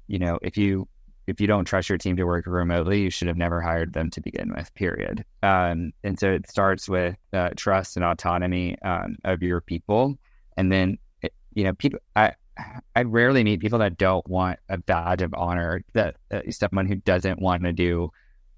if you don't trust your team to work remotely, you should have never hired them to begin with, period. And so it starts with trust and autonomy of your people. And then, people, I rarely meet people that don't want a badge of honor, that someone who doesn't want to do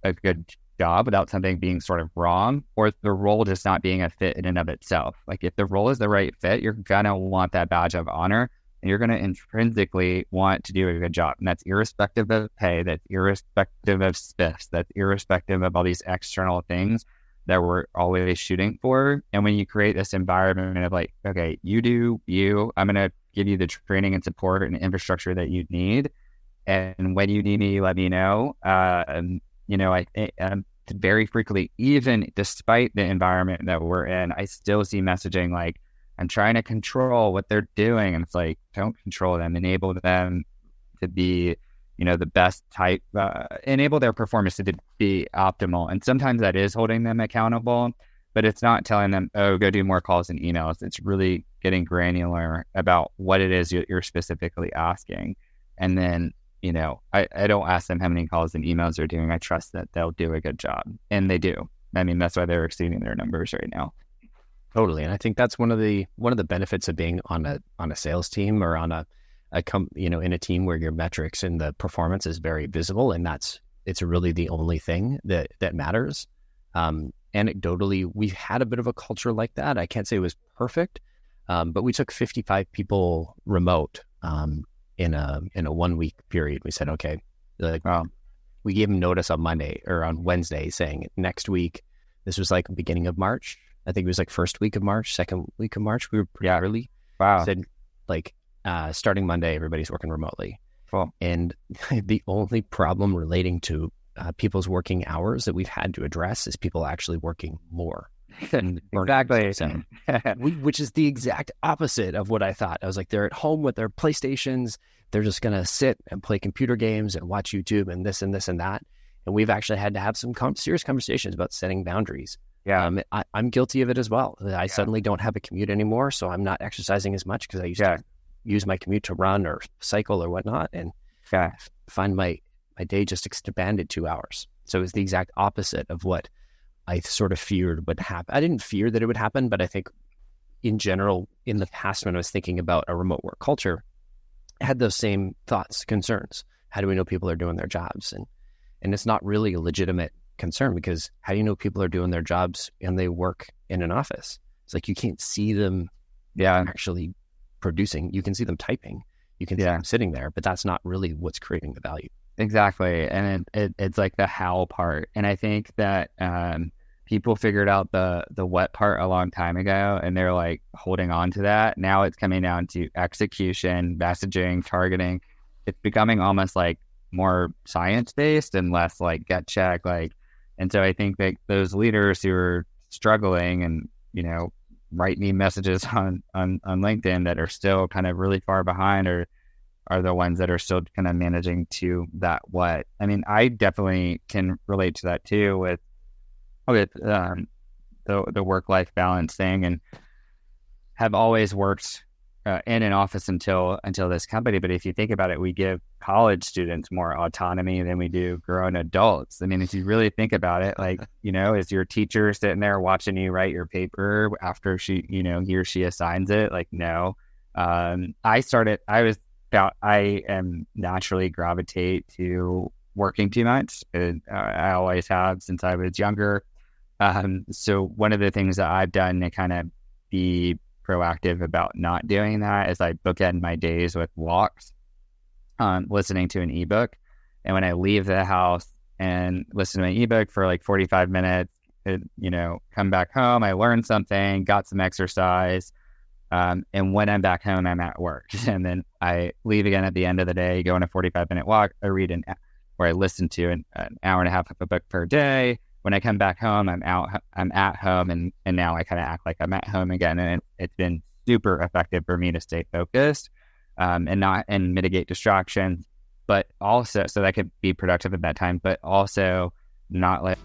a good job without something being sort of wrong, or the role just not being a fit in and of itself. Like if the role is the right fit, you're going to want that badge of honor. And you're going to intrinsically want to do a good job. And that's irrespective of pay, that's irrespective of spiffs, that's irrespective of all these external things that we're always shooting for. And when you create this environment of like, okay, you do you, I'm going to give you the training and support and infrastructure that you need. And when you need me, let me know. I very frequently, even despite the environment that we're in, I still see messaging like, I'm trying to control what they're doing. And it's like, don't control them, enable them to be, the best type, enable their performance to be optimal. And sometimes that is holding them accountable, but it's not telling them, oh, go do more calls and emails. It's really getting granular about what it is you're specifically asking. And then, I don't ask them how many calls and emails they're doing. I trust that they'll do a good job. And they do. I mean, that's why they're exceeding their numbers right now. Totally. And I think that's one of the benefits of being on a sales team or on in a team where your metrics and the performance is very visible. And it's really the only thing that matters. Anecdotally, we've had a bit of a culture like that. I can't say it was perfect, but we took 55 people remote in a 1 week period. We said, okay, we gave them notice on Monday or on Wednesday saying next week. This was like beginning of March. I think it was like first week of March, second week of March. We were pretty early. Wow. Said like starting Monday, everybody's working remotely. Cool. And the only problem relating to people's working hours that we've had to address is people actually working more. Exactly. So, which is the exact opposite of what I thought. I was like, they're at home with their PlayStations. They're just going to sit and play computer games and watch YouTube and this and this and that. And we've actually had to have some serious conversations about setting boundaries. Yeah, I'm guilty of it as well. I suddenly don't have a commute anymore, so I'm not exercising as much because I used to use my commute to run or cycle or whatnot, and find my day just expanded 2 hours. So it was the exact opposite of what I sort of feared would happen. I didn't fear that it would happen, but I think in general, in the past when I was thinking about a remote work culture, I had those same thoughts, concerns. How do we know people are doing their jobs? And it's not really a legitimate concern, because how do you know people are doing their jobs and they work in an office? It's like you can't see them actually producing. You can see them typing, you can see them sitting there, but that's not really what's creating the value. Exactly. And it's like the how part. And I think that people figured out the what part a long time ago, and they're like holding on to that. Now it's coming down to execution, messaging, targeting. It's becoming almost like more science-based and less like gut check, and so I think that those leaders who are struggling and, write me messages on LinkedIn that are still kind of really far behind are the ones that are still kind of managing to that what. I mean, I definitely can relate to that too with the work-life balance thing, and have always worked in an office until this company. But if you think about it, we give college students more autonomy than we do grown adults. I mean, if you really think about it, is your teacher sitting there watching you write your paper after he or she assigns it? Like, no. I am naturally gravitate to working too much. I always have since I was younger. So one of the things that I've done to kind of be proactive about not doing that is I bookend my days with walks, listening to an ebook. And when I leave the house and listen to an ebook for like 45 minutes, come back home, I learned something, got some exercise. And when I'm back home, I'm at work. And then I leave again at the end of the day, go on a 45-minute walk. I read or I listen to an hour and a half of a book per day. When I come back home, I'm at home, and now I kind of act like I'm at home again. And it's been super effective for me to stay focused and mitigate distractions, but also so that I could be productive at that time, but also not let